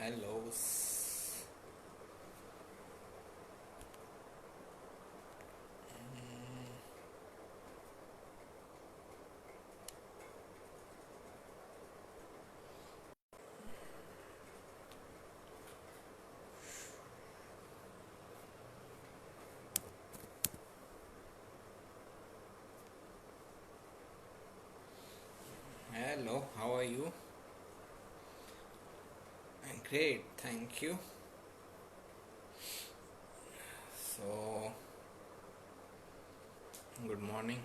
Hello. Hello, how are you? Great, thank you. So, good morning.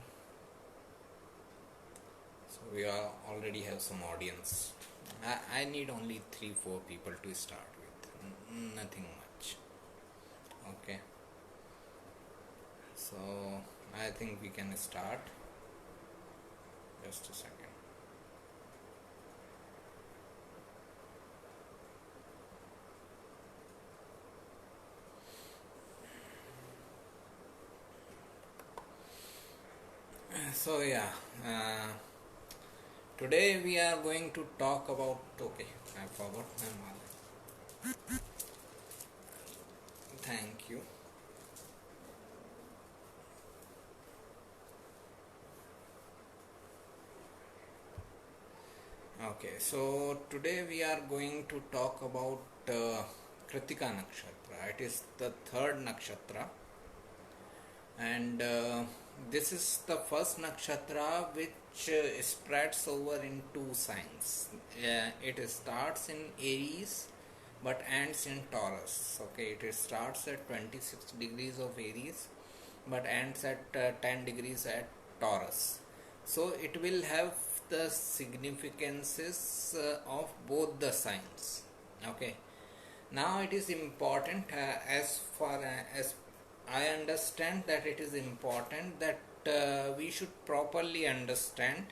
So, we are already have some audience. I need only 3 4 people to start with. Nothing much. Okay. So, I think we can start. Just a second. So, yeah. Today we are going to talk about. Okay, I forgot my mother. Thank you. Okay, so today we are going to talk about Kritika Nakshatra. It is the third nakshatra, and this is the first nakshatra which spreads over in two signs. It starts in Aries but ends in Taurus. Okay, it starts at 26 degrees of Aries but ends at 10 degrees at Taurus. So it will have the significances of both the signs. Okay, now it is important, as far as I understand, that it is important that we should properly understand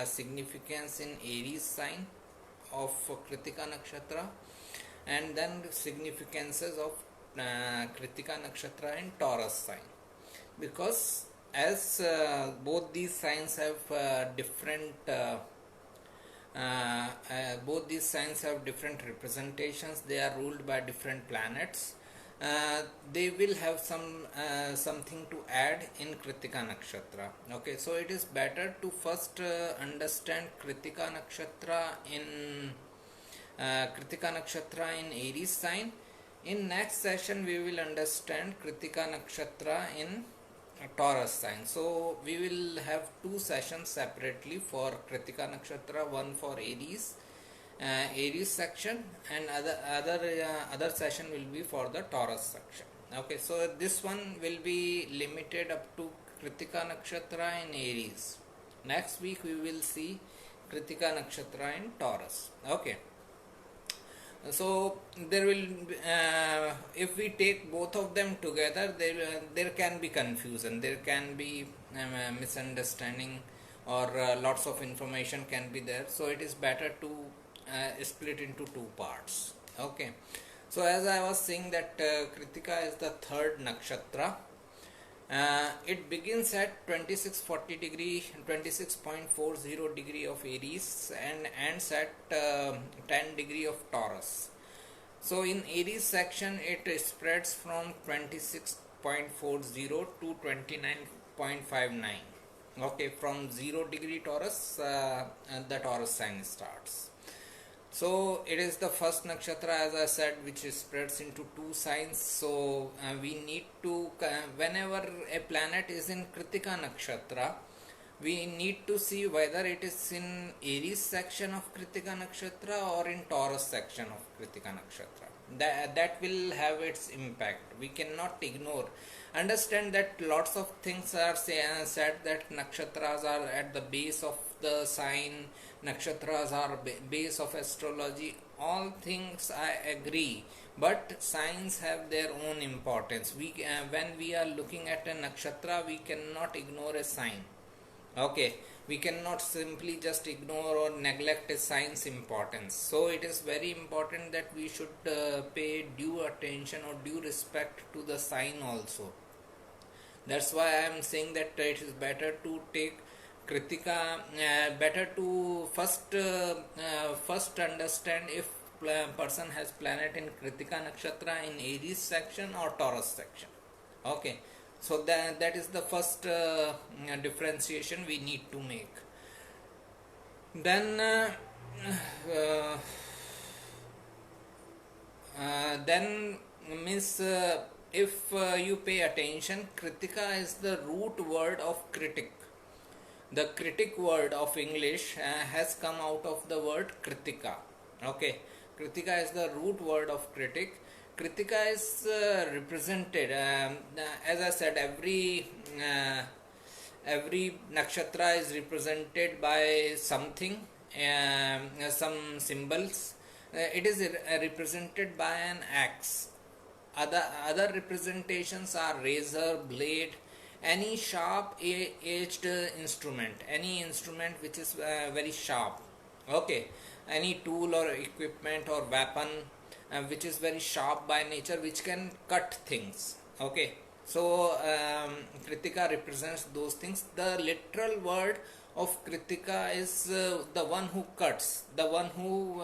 significance in Aries sign of Kritika Nakshatra, and then significances of Kritika Nakshatra in Taurus sign, because as both these signs have both these signs have different representations. They are ruled by different planets. They will have something to add in Kritika Nakshatra. Okay, so it is better to first understand Kritika Nakshatra in Aries sign. In next session, we will understand Kritika Nakshatra in Taurus sign. So we will have two sessions separately for Kritika Nakshatra, one for Aries section, and other session will be for the Taurus section. Okay, so this one will be limited up to Kritika Nakshatra in Aries. Next week we will see Kritika Nakshatra in Taurus. Okay, so there will if we take both of them together, there can be confusion, there can be misunderstanding, or lots of information can be there. So it is better to split into two parts. Okay, so as I was saying that Kritika is the third nakshatra. It begins at 2640 degree 26.40 degree of Aries and ends at 10 degree of Taurus. So in Aries section, it spreads from 26.40 to 29.59. Okay, from 0 degree Taurus, the Taurus sign starts. So it is the first nakshatra, as I said, which spreads into two signs. So we need to, whenever a planet is in Kritika nakshatra, we need to see whether it is in Aries section of Kritika nakshatra or in Taurus section of Kritika nakshatra. That will have its impact. We cannot ignore. Understand that lots of things are said that nakshatras are at the base of the sign, nakshatras are base of astrology. All things I agree, but signs have their own importance. When we are looking at a nakshatra, we cannot ignore a sign. Okay, we cannot simply just ignore or neglect a sign's importance. So it is very important that we should pay due attention or due respect to the sign also. That's why I am saying that it is better to take Kritika, better to first understand if person has planet in Kritika Nakshatra in Aries section or Taurus section. Okay, so that is the first differentiation we need to make. Then uh, then means if you pay attention, Kritika is the root word of critic. The critic word of English has come out of the word Kritika. Okay, Kritika is the root word of critic. Kritika is represented, as I said, every nakshatra is represented by something, some symbols. It is represented by an axe. Other representations are razor, blade, any sharp edged instrument, any instrument which is very sharp. Okay, any tool or equipment or weapon which is very sharp by nature, which can cut things. Okay, so Kritika represents those things. The literal word of Kritika is the one who cuts, one who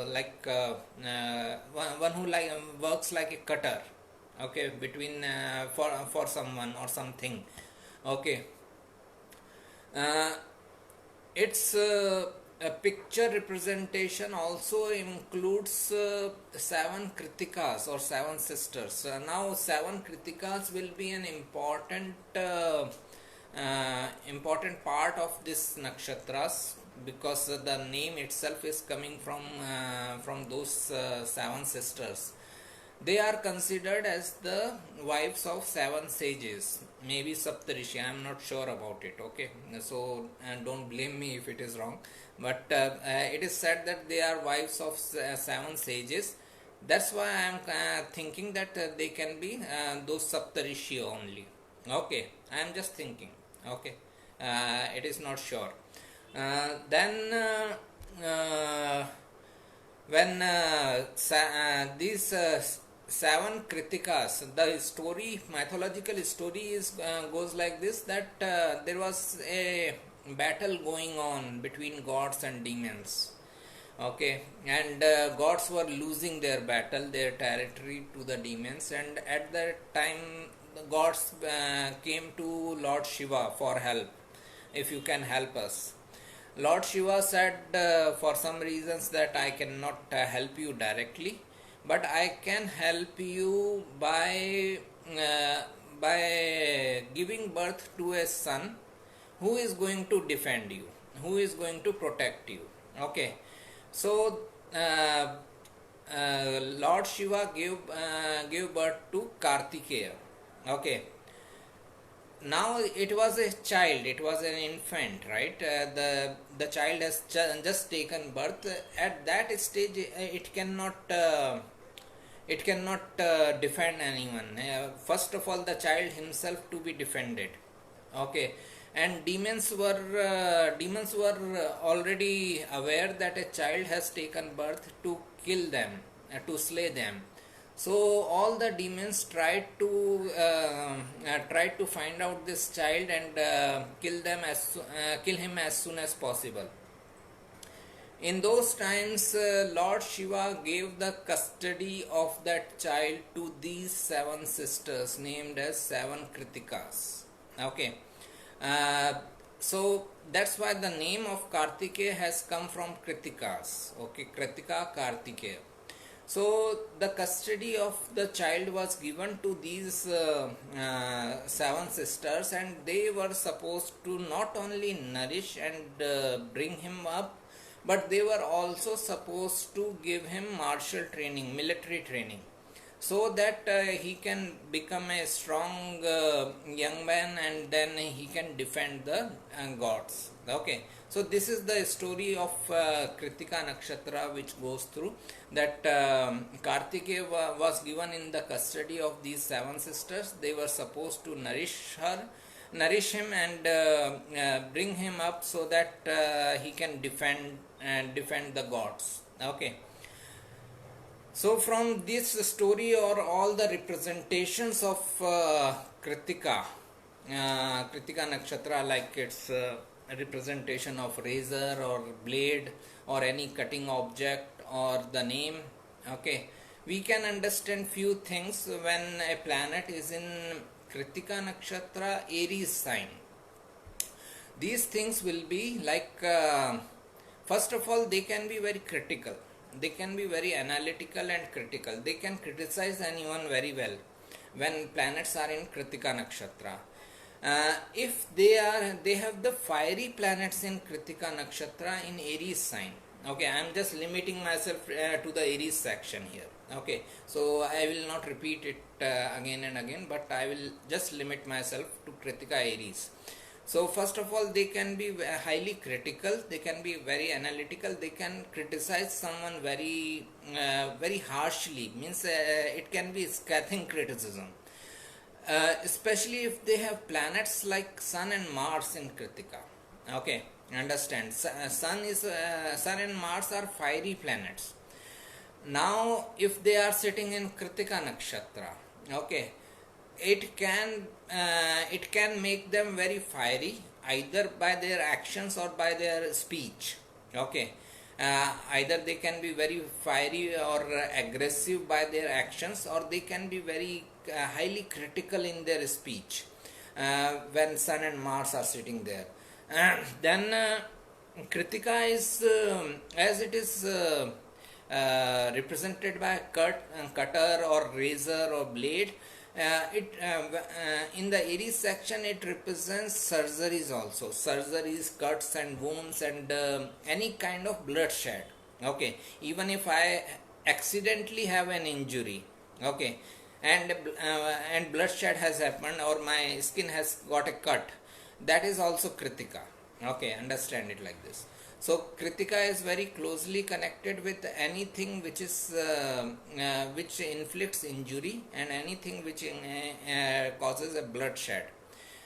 like works like a cutter. Okay, between for someone or something. Okay, uh, its a picture representation also includes 7 kritikas or 7 sisters. Now 7 kritikas will be an important part of this nakshatras, because the name itself is coming from those 7 sisters. They are considered as the wives of 7 sages, maybe Saptarishi. I am not sure about it. Okay, so don't blame me if it is wrong, but it is said that they are wives of 7 sages. That's why I am thinking that they can be those Saptarishi only. Okay, I am just thinking. Okay, it is not sure. Then when these 7 kritikas, the story, mythological story is goes like this, that there was a battle going on between gods and demons. Okay, and gods were losing their battle, their territory to the demons, and at that time the gods came to Lord Shiva for help. If you can help us. Lord Shiva said for some reasons that I cannot help you directly, but I can help you by giving birth to a son who is going to defend you, who is going to protect you. Okay, so Lord Shiva gave birth to Kartikeya. Okay, now it was a child, it was an infant, right? The child has just taken birth. At that stage it cannot defend anyone. First of all, the child himself to be defended. Okay, and demons were already aware that a child has taken birth to kill them, to slay them. So all the demons tried to find out this child and kill him as soon as possible. In those times, Lord Shiva gave the custody of that child to these 7 sisters named as 7 kritikas. Okay, so that's why the name of Kartikeya has come from kritikas. Okay, Kritika, Kartikeya. So the custody of the child was given to these 7 sisters, and they were supposed to not only nourish and bring him up, but they were also supposed to give him martial training, military training, so that he can become a strong young man, and then he can defend the gods. Okay, so this is the story of Kritika Nakshatra, which goes through that Kartikeya was given in the custody of these 7 sisters. They were supposed to nourish him and bring him up so that he can defend the gods. Okay, so from this story, or all the representations of Kritika Nakshatra, like its representation of razor or blade or any cutting object or the name. Okay, we can understand few things when a planet is in Kritika Nakshatra Aries sign. These things will be like, first of all, they can be very critical, they can be very analytical and critical, they can criticize anyone very well when planets are in Kritika Nakshatra. If they have the fiery planets in Kritika Nakshatra in Aries sign. Okay, I am just limiting myself to the Aries section here. Okay, so I will not repeat it again and again, but I will just limit myself to Kritika Aries. So first of all, they can be highly critical, they can be very analytical, they can criticize someone very very harshly, means it can be scathing criticism. Especially if they have planets like Sun and Mars in Kritika. Okay, understand. Sun and Mars are fiery planets. Now, if they are sitting in Kritika Nakshatra, okay, it can make them very fiery either by their actions or by their speech. Okay, either they can be very fiery or aggressive by their actions, or they can be very highly critical in their speech when Sun and Mars are sitting there. Then Kritika is as it is represented by cutter or razor or blade. In the Aries section, it represents surgeries also, surgeries, cuts and wounds, and any kind of bloodshed. Okay, even if I accidentally have an injury, okay, and bloodshed has happened or my skin has got a cut, that is also Kritika. Okay, understand it like this. So Kritika is very closely connected with anything which is which inflicts injury and anything which causes a bloodshed.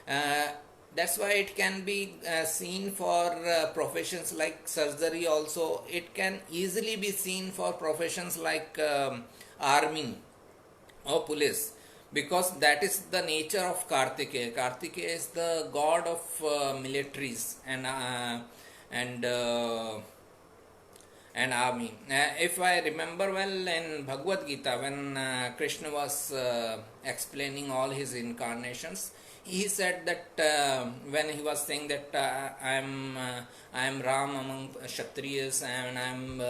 That's why it can be seen for professions like surgery also. It can easily be seen for professions like army or police, because that is the nature of Kartikeya. Kartikeya is the god of militaries and army. If I remember well, in Bhagavad Gita, when Krishna was explaining all his incarnations, he said that when he was saying that I am Ram among Kshatriyas and I am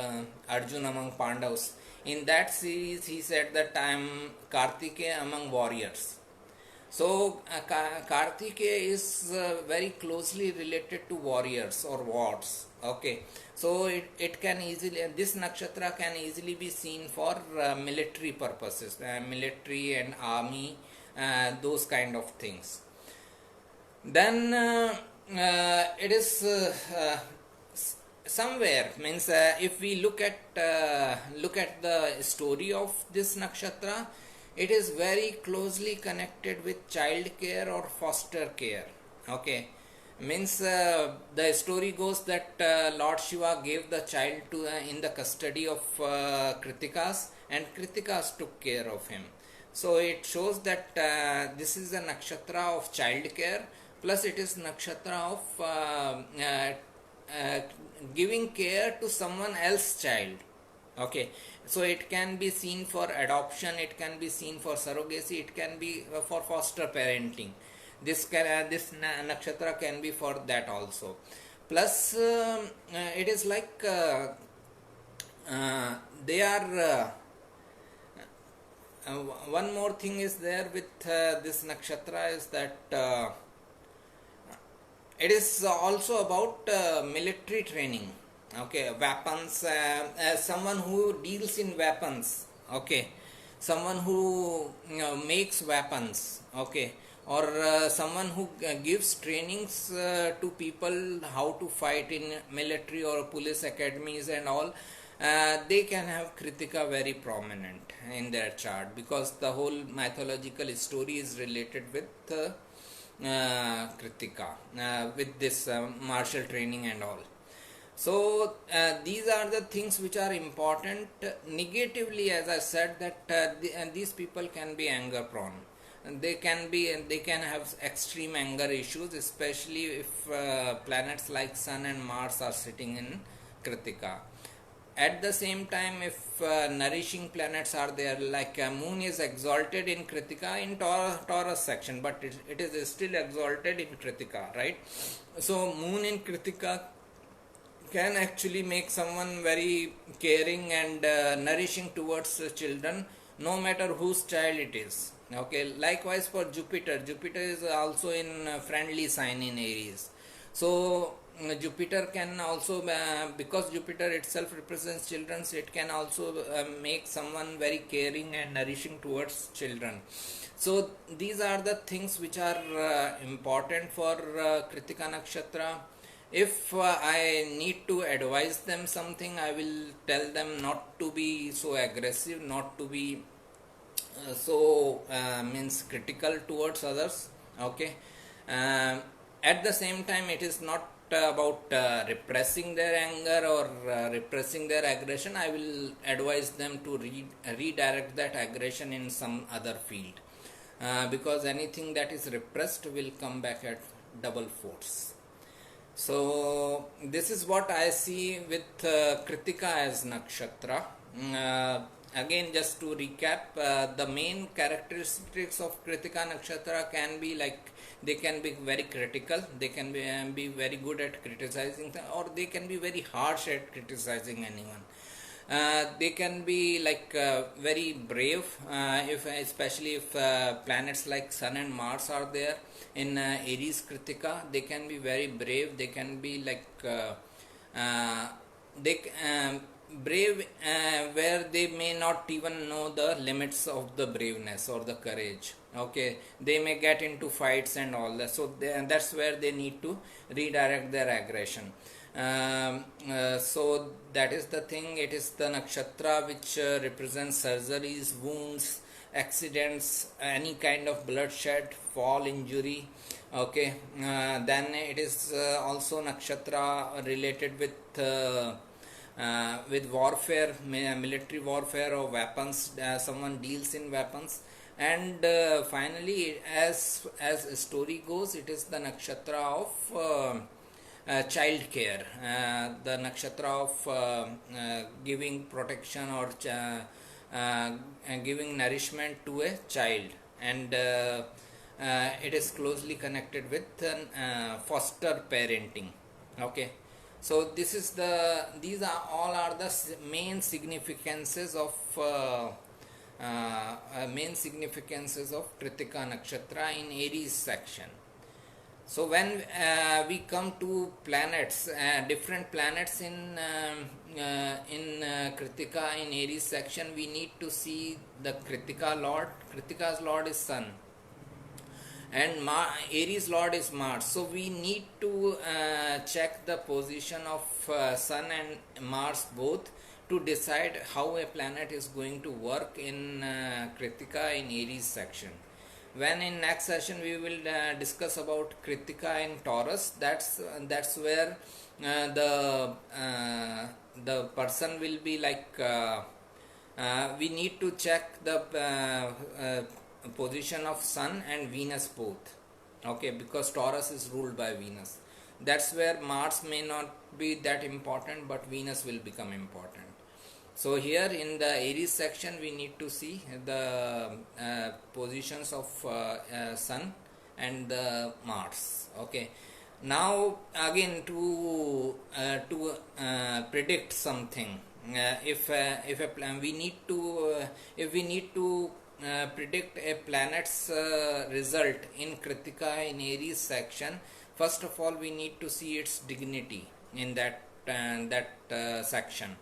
Arjun among Pandavas. In that series, he said that I am Kartikeya among warriors. So Kartikeya is very closely related to warriors or wars. Okay, so it can easily, this nakshatra can easily be seen for military purposes, military and army, those kind of things. Then it is somewhere, means if we look at the story of this nakshatra, it is very closely connected with child care or foster care. Okay, means the story goes that Lord Shiva gave the child to in the custody of Kritikas, and Kritikas took care of him. So it shows that this is a nakshatra of child care, plus it is nakshatra of giving care to someone else's child. Okay, so it can be seen for adoption, it can be seen for surrogacy, it can be for foster parenting. This nakshatra can be for that also. Plus it is like they are one more thing is there with this nakshatra is that it is also about military training. Okay, weapons, someone who deals in weapons. Okay, someone who makes weapons. Okay, or someone who gives trainings to people how to fight in military or police academies and all. They can have Kritika very prominent in their chart, because the whole mythological story is related with Kritika, with this martial training and all. So these are the things which are important. Negatively, as I said, that these people can be anger prone. they can have extreme anger issues, especially if planets like Sun and Mars are sitting in Kritika. At the same time, if nourishing planets are there, like Moon is exalted in Kritika in Taurus section, but it is still exalted in Kritika, right? So Moon in Kritika can actually make someone very caring and nourishing towards children, no matter whose child it is. Okay, likewise for Jupiter is also in friendly sign in Aries. So Jupiter can also because Jupiter itself represents children, so it can also make someone very caring and nourishing towards children. So these are the things which are important for Kritika Nakshatra. If I need to advise them something, I will tell them not to be so aggressive, not to be means critical towards others. Okay. At the same time, it is not about repressing their anger or repressing their aggression. I will advise them to redirect that aggression in some other field, because anything that is repressed will come back at double force. So this is what I see with Kritika as nakshatra. Again, just to recap, the main characteristics of Kritika nakshatra can be like they can be very critical, they can be very good at criticizing, or they can be very harsh at criticizing anyone. They can be like very brave, if especially if planets like Sun and Mars are there in Aries Kritika. They can be very brave. They can be like they brave where they may not even know the limits of the braveness or the courage. Okay, they may get into fights and all that. So that's where they need to redirect their aggression. So that is the thing. It is the nakshatra which represents surgeries, wounds, accidents, any kind of bloodshed, fall, injury. Okay, then it is also nakshatra related with warfare, military warfare or weapons. Someone deals in weapons. And finally, as story goes, it is the nakshatra of child care, the nakshatra of giving protection or giving nourishment to a child, and it is closely connected with foster parenting. Okay, so these are all are the main significances of Kritika nakshatra in Aries section. So when we come to planets, different planets in Kritika in Aries section, we need to see the Kritika Lord. Kritika's Lord is Sun, and Aries Lord is Mars. So we need to check the position of Sun and Mars both to decide how a planet is going to work in Kritika in Aries section. When in next session we will discuss about Kritika in Taurus, that's where the person will be like we need to check the position of Sun and Venus both. Okay, because Taurus is ruled by Venus. That's where Mars may not be that important, but Venus will become important. So here in the Aries section we need to see the positions of Sun and the Mars. Okay, now again to predict something, if a plan we need to if we need to predict a planet's result in Kritika in Aries section, first of all we need to see its dignity in that section.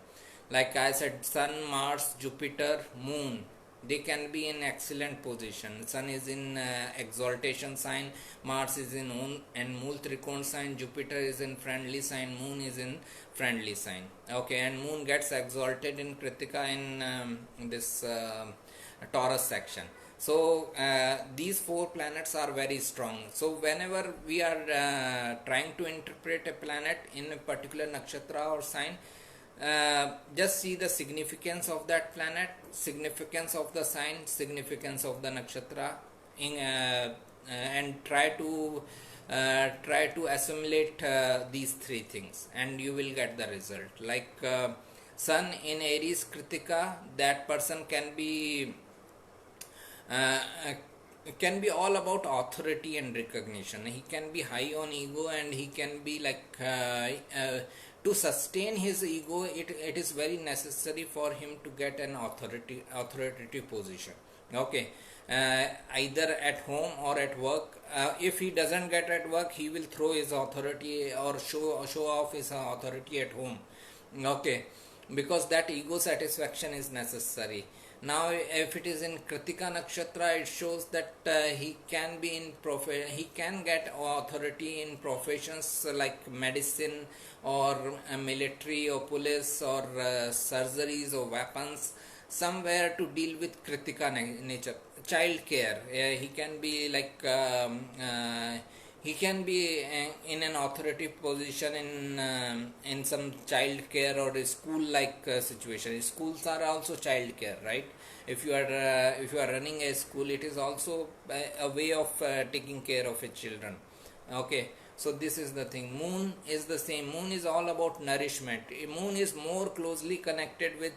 Like I said, Sun, Mars, Jupiter, Moon, they can be in excellent position. Sun is in exaltation sign, Mars is in Mool Trikon sign, Jupiter is in friendly sign, Moon is in friendly sign. Okay, and Moon gets exalted in Kritika in this Taurus section. So these four planets are very strong. So whenever we are trying to interpret a planet in a particular nakshatra or sign, just see the significance of that planet, significance of the sign, significance of the nakshatra, and try to assimilate these three things, and you will get the result. Like Sun in Aries Kritika, that person uh, uh, can be all about authority and recognition. He can be high on ego, and he can be like to sustain his ego, it is very necessary for him to get an authoritative position. Okay. Either at home or at work. If he doesn't get at work, he will throw his authority or show off his authority at home. Okay, because that ego satisfaction is necessary. Now if it is in Kritika Nakshatra, it shows that he can be in he can get authority in professions like medicine or military or police or surgeries or weapons, somewhere to deal with Kritika nature. Child care, he can be like he can be in an authoritative position in some child care or a school like situation. Schools are also child care, right? If you are running a school, it is also a way of taking care of its children. Okay, so this is the thing. Moon is the same. Moon is all about nourishment. Moon is more closely connected with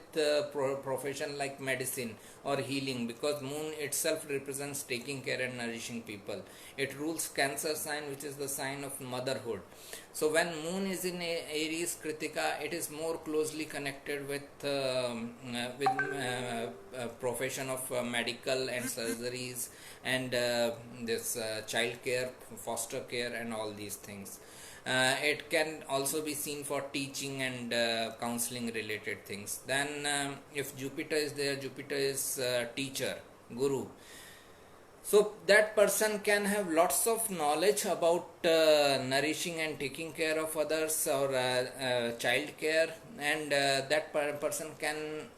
profession like medicine or healing, because moon itself represents taking care and nourishing people. It rules Cancer sign, which is the sign of motherhood. So when moon is in Aries Kritika, it is more closely connected with profession of medical and surgeries, and this child care, foster care, and all these things. It can also be seen for teaching and counseling related things. Then if Jupiter is there, Jupiter is teacher, guru. So that person can have lots of knowledge about nourishing and taking care of others, or child care, and that person can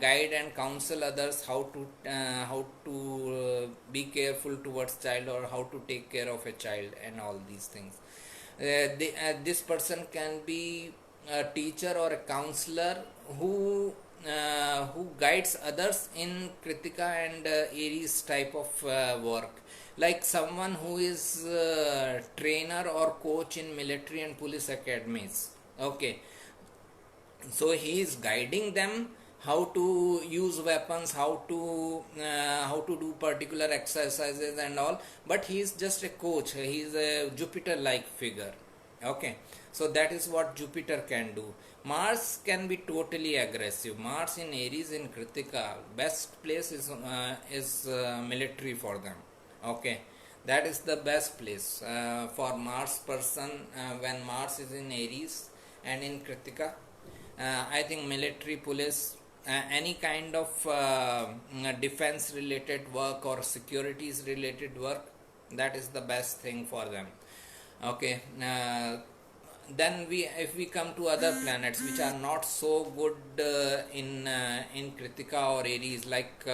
guide and counsel others how to be careful towards child, or how to take care of a child, and all these things. This person can be a teacher or a counselor who guides others in Kritika and Aries type of work, like someone who is trainer or coach in military and police academies. Okay, so he is guiding them how to use weapons, how to do particular exercises and all, but he is just a coach. He is a Jupiter like figure. Okay, so that is what Jupiter can do. Mars can be totally aggressive. Mars in Aries in Kritika, best place is military for them. Okay, that is the best place for Mars person when Mars is in Aries and in Kritika. I think military, police, any kind of defense related work or securities related work, that is the best thing for them. Okay, then if we come to other planets which are not so good in Kritika or Aries, like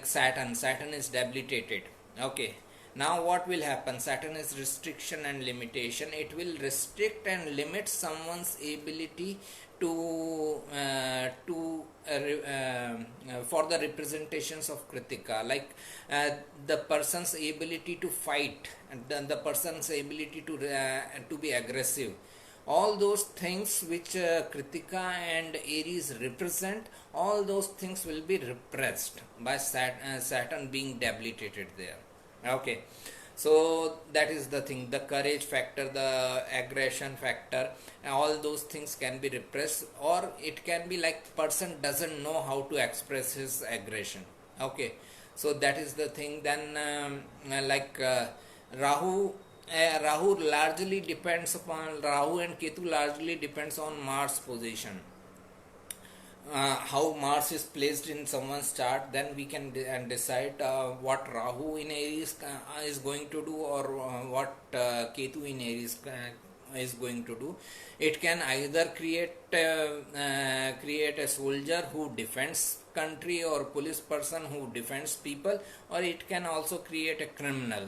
Saturn is debilitated. Okay, now what will happen? Saturn is restriction and limitation. It will restrict and limit someone's ability to for the representations of Kritika, like the person's ability to fight, and then the person's ability to be aggressive. All those things which Kritika and Aries represent, all those things will be repressed by Saturn being debilitated there. Okay, so that is the thing. The courage factor, the aggression factor, all those things can be repressed, or it can be like person doesn't know how to express his aggression. Okay, so that is the thing. Then Rahu. Rahu and Ketu largely depends on Mars position. How Mars is placed in someone's chart, then we can decide what Rahu in Aries is going to do, or what Ketu in Aries is going to do. It can either create a soldier who defends country, or police person who defends people, or it can also create a criminal,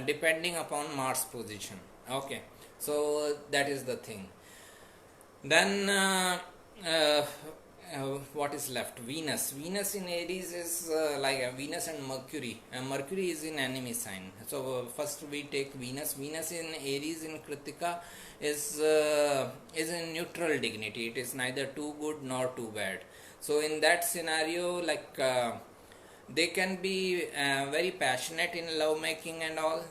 depending upon Mars position. Okay, so that is the thing. Then what is left? Venus in Aries is like Venus and Mercury. Mercury is in enemy sign. So first we take Venus in Aries in Kritika is in neutral dignity. It is neither too good nor too bad. So in that scenario, like they can be very passionate in love making and all.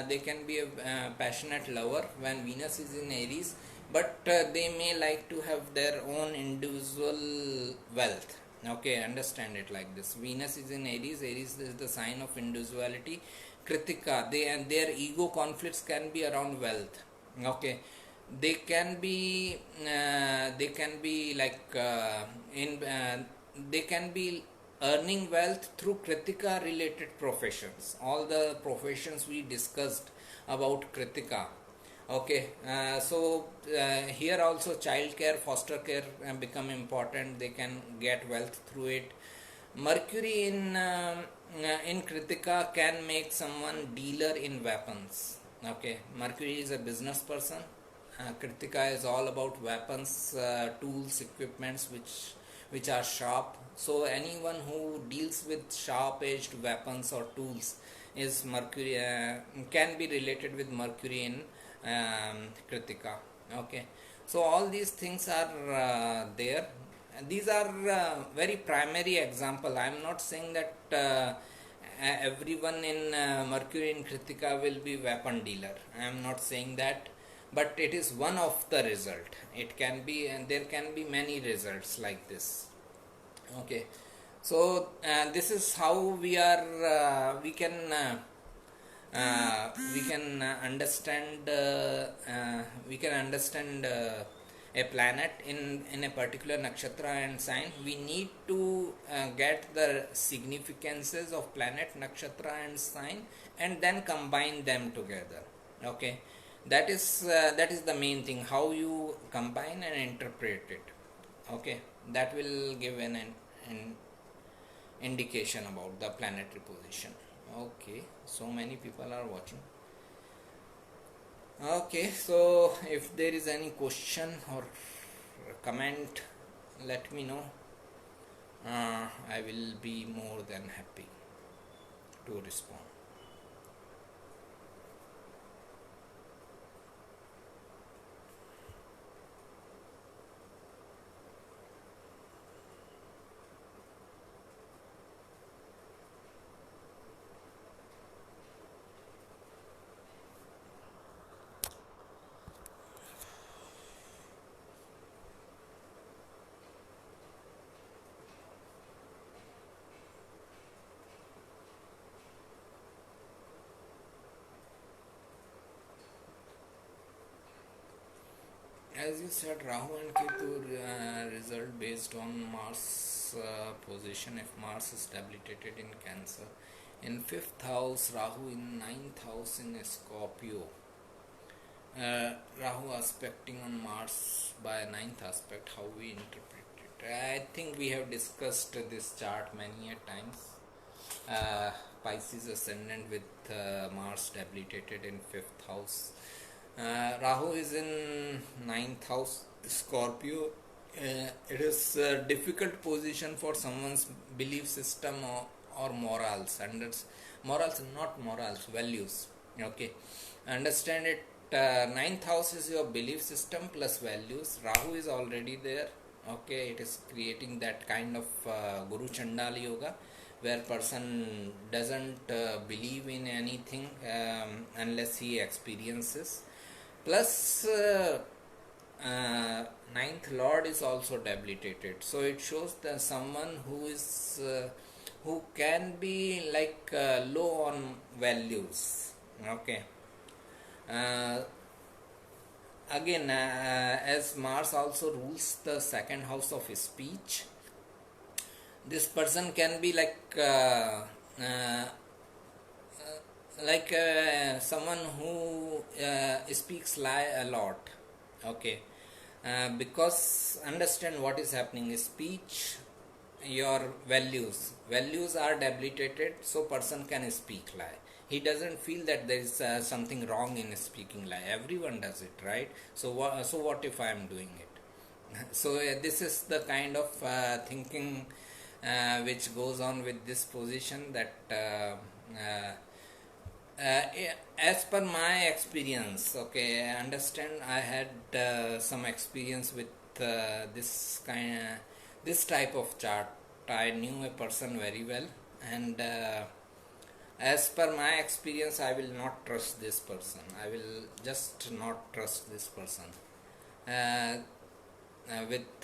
They can be a passionate lover when Venus is in Aries, but they may like to have their own individual wealth. Okay, understand it like this. Venus is in Aries. Aries is the sign of individuality. Kritika, they and their ego conflicts can be around wealth. Okay, they can be like in they can be earning wealth through Kritika related professions. All the professions we discussed about Kritika. Okay, here also child care, foster care become important. They can get wealth through it. Mercury in Kritika can make someone dealer in weapons. Okay, Mercury is a business person. Kritika is all about weapons, tools, equipments which are sharp. So anyone who deals with sharp-edged weapons or tools is Mercury can be related with Mercury in Kritika. Okay, so all these things are there. These are very primary example. I am not saying that everyone in Mercury in Kritika will be weapon dealer. I am not saying that, but it is one of the result. It can be, and there can be many results like this. Okay, so this is how we can understand a planet in a particular nakshatra and sign. We need to get the significances of planet, nakshatra and sign, and then combine them together. Okay, that is the main thing, how you combine and interpret it. Okay, that will give an indication about the planetary position. Okay, so many people are watching. Okay, so if there is any question or comment, let me know. I will be more than happy to respond. As you said, Rahu and Ketu result based on Mars position. If Mars is debilitated in Cancer, in 5th house, Rahu in 9th house in Scorpio, Rahu aspecting on Mars by 9th aspect, how we interpret it. I think we have discussed this chart many a times. Pisces ascendant with Mars debilitated in 5th house. Rahu is in 9th house Scorpio. It is a difficult position for someone's belief system or morals. Morals, not morals, values. Okay, understand it. 9th house is your belief system plus values. Rahu is already there. Okay, it is creating that kind of Guru Chandala yoga, where person doesn't believe in anything unless he experiences. Plus 9th lord is also debilitated, so it shows that someone who can be like low on values. Okay, again as Mars also rules the 2nd house of speech, this person can be like someone who speaks lie a lot. Okay, because understand what is happening. Speech, your values are debilitated, so person can speak lie. He doesn't feel that there is something wrong in speaking lie. Everyone does it, right? So what if I am doing it? So this is the kind of thinking which goes on with this position, that as per my experience, okay, I understand. I had some experience with this type of chart. I knew a person very well, and as per my experience, I will not trust this person. I will just not trust this person. Uh, with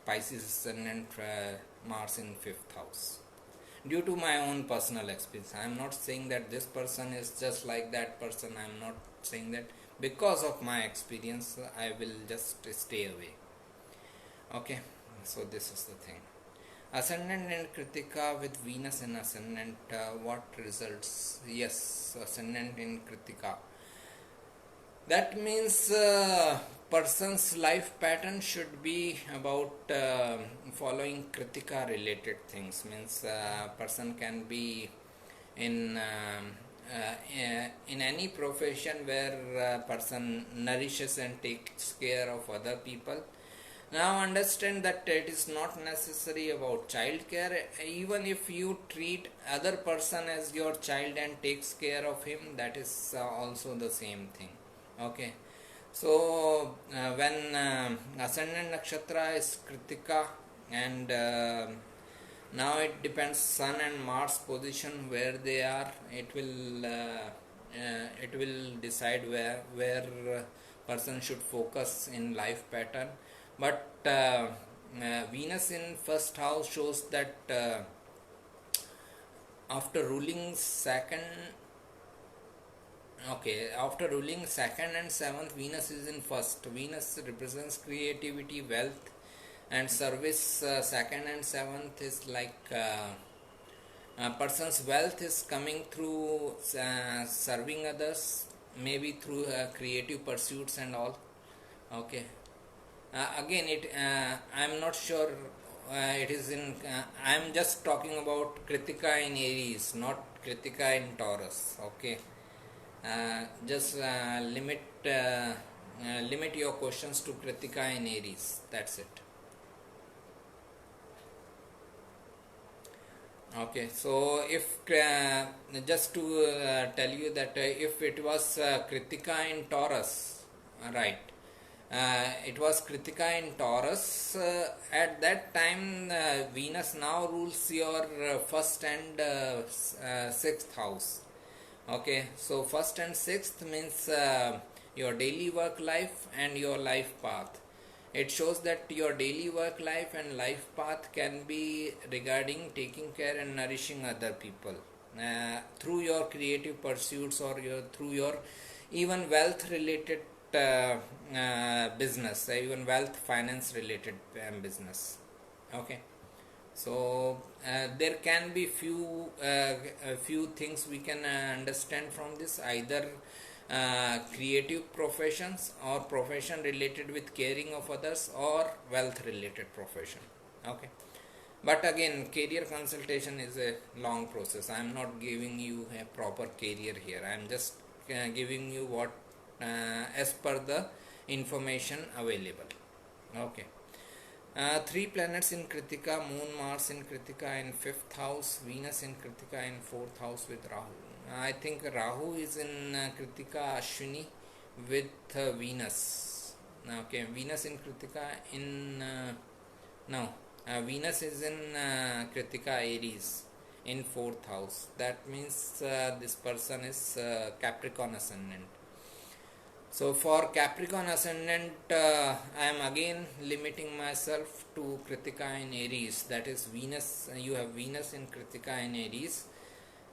Pisces ascendant, Mars in fifth house. Due to my own personal experience, I am not saying that this person is just like that person. I am not saying that. Because of my experience, I will just stay away. Okay, so this is the thing. Ascendant in Kritika with Venus in ascendant, what results? Yes, ascendant in Kritika. That means person's life pattern should be about following Kritika related things. Means person can be in in any profession where person nourishes and takes care of other people. Now understand that it is not necessary about child care. Even if you treat other person as your child and takes care of him, that is also the same thing. Okay, so when ascendant nakshatra is Kritika, and now it depends Sun and Mars position where they are. It will decide where person should focus in life pattern. But Venus in first house shows that after ruling second, okay, after ruling second and seventh, Venus is in first. Venus represents creativity, wealth, and service. Second and seventh is like a person's wealth is coming through serving others, maybe through creative pursuits and all. Okay. Again, I'm not sure. It is in. I'm just talking about Kritika in Aries, not Kritika in Taurus. Okay. Just limit your questions to Kritika in Aries. That's it. Okay, so if just to tell you that if it was Kritika in Taurus, right? It was Kritika in Taurus. At that time, Venus now rules your first and sixth house. Okay, so first and sixth means your daily work life and your life path. It shows that your daily work life and life path can be regarding taking care and nourishing other people through your creative pursuits, or through your even wealth related business, even wealth finance related business. Okay, so there can be few things we can understand from this, either creative professions or profession related with caring of others, or wealth related profession. Okay, but again, career consultation is a long process. I am not giving you a proper career here. I am just giving you what as per the information available. Okay. Three planets in Kritika: Moon, Mars in Kritika in fifth house, Venus in Kritika in fourth house with Rahu. I think Rahu is in Kritika Ashwini with Venus. Okay, Venus in Kritika in no, Venus is in Kritika Aries in fourth house. That means this person is Capricorn ascendant. So for Capricorn ascendant, I am again limiting myself to Kritika in Aries. That is Venus. You have Venus in Kritika in Aries.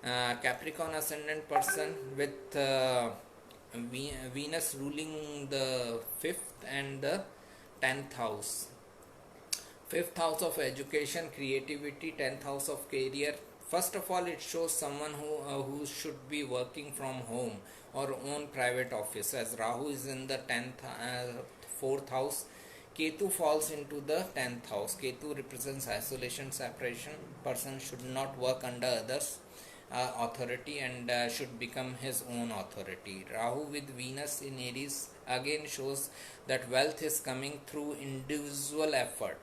Capricorn ascendant person with Venus ruling the fifth and the 10th house. Fifth house of education, creativity, 10th house of career. First of all, it shows someone who should be working from home or own private office, as Rahu is in the 10th, 4th house. Ketu falls into the 10th house. Ketu represents isolation, separation. Person should not work under others authority and should become his own authority. Rahu with Venus in Aries again shows that wealth is coming through individual effort.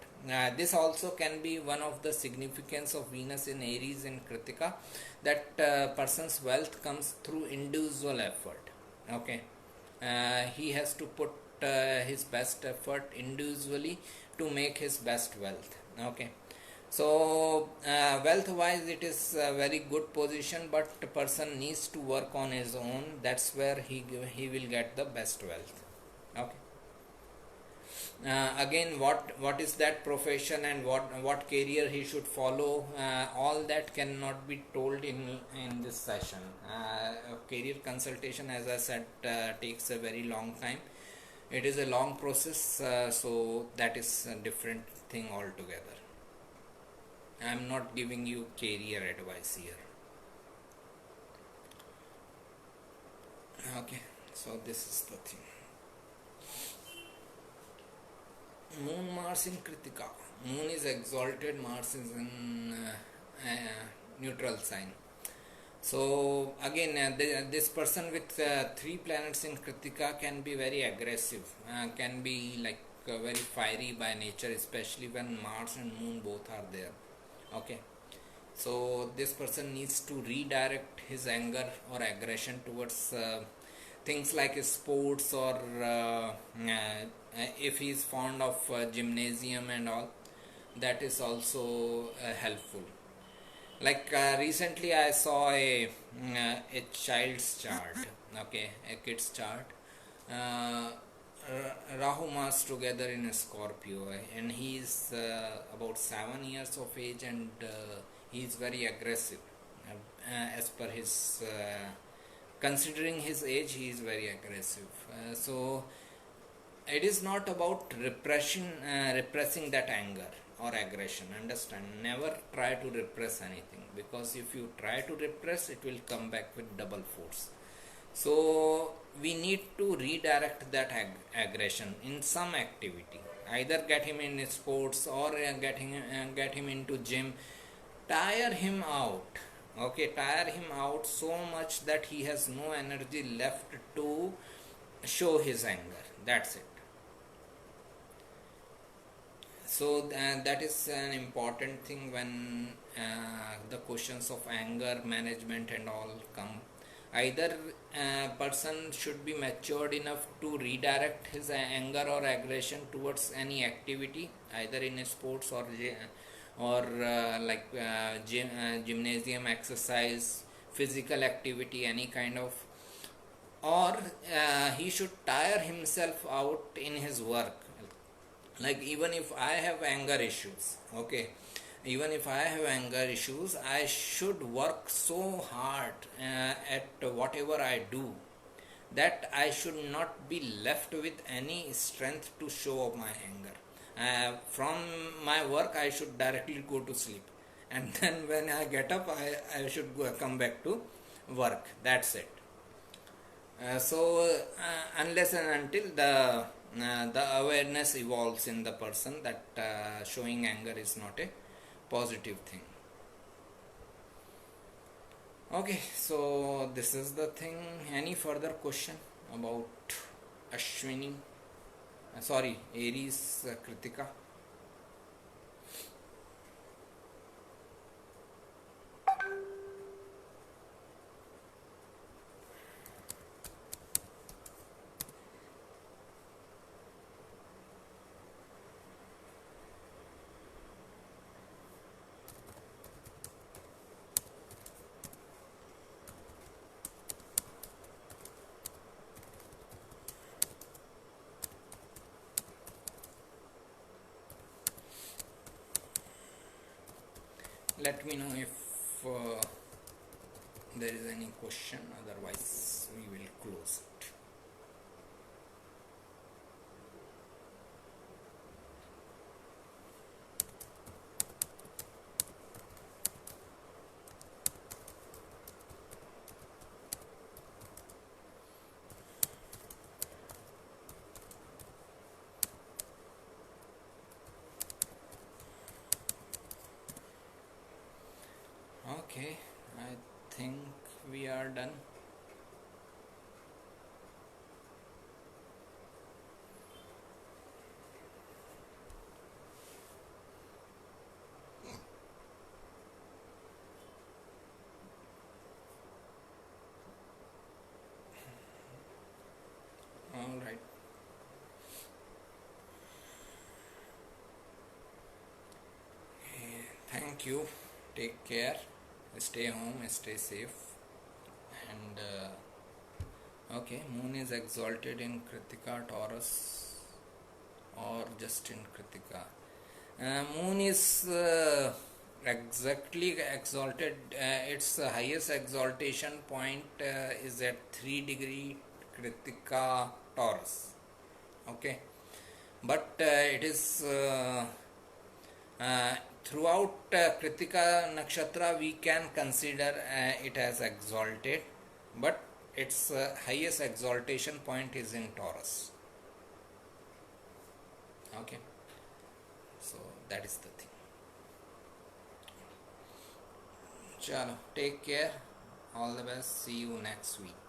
This also can be one of the significance of Venus in Aries in Kritika, that person's wealth comes through individual effort. Okay, he has to put his best effort individually to make his best wealth. Okay, so wealth wise it is a very good position, but the person needs to work on his own. That's where he will get the best wealth. Okay, again, what is that profession and what career he should follow, all that cannot be told in this session. Career consultation, as I said, takes a very long time. It is a long process, so that is a different thing altogether. I am not giving you career advice here. Okay, so this is the thing. Moon Mars in Kritika. Moon is exalted, Mars is in neutral sign. So again, this person with three planets in Kritika can be very aggressive, can be like very fiery by nature, especially when Mars and Moon both are there. Okay, so this person needs to redirect his anger or aggression towards things like sports, or if he is fond of gymnasium and all, that is also helpful. Like recently I saw a child's chart. Okay, a kid's chart. uh, Rahu Mars together in a Scorpio, and he is about 7 years of age, and he is very aggressive. As per his, considering his age, he is very aggressive. So it is not about repressing that anger or aggression. Understand? Never try to repress anything, because if you try to repress, it will come back with double force. So we need to redirect that aggression in some activity. Either get him in sports, or get him into gym. Tire him out. Okay, tire him out so much that he has no energy left to show his anger. That's it. So that is an important thing when the questions of anger management and all come. Either person should be matured enough to redirect his anger or aggression towards any activity, either in a sports, or like gymnasium exercise, physical activity, any kind of, or he should tire himself out in his work. Like, even if I have anger issues, okay, even if I have anger issues, I should work so hard at whatever I do, that I should not be left with any strength to show my anger. From my work I should directly go to sleep, and then when I get up, I should come back to work. That's it. Unless and until the awareness evolves in the person that showing anger is not a positive thing. Okay, so this is the thing. Any further question about Ashwini? Sorry, Aries, Kritika? Let me know if there is any question, otherwise we will close it. Okay, I think we are done. thank you. Take care. Stay home. Stay safe. And okay, Moon is exalted in Kritika Taurus or just in Kritika. Moon is exactly exalted. Its highest exaltation point is at 3 degree Kritika Taurus. Okay, but it is throughout Kritika Nakshatra we can consider it as exalted, but its highest exaltation point is in Taurus. Okay, so that is the thing. Chalo, take care. All the best. See you next week.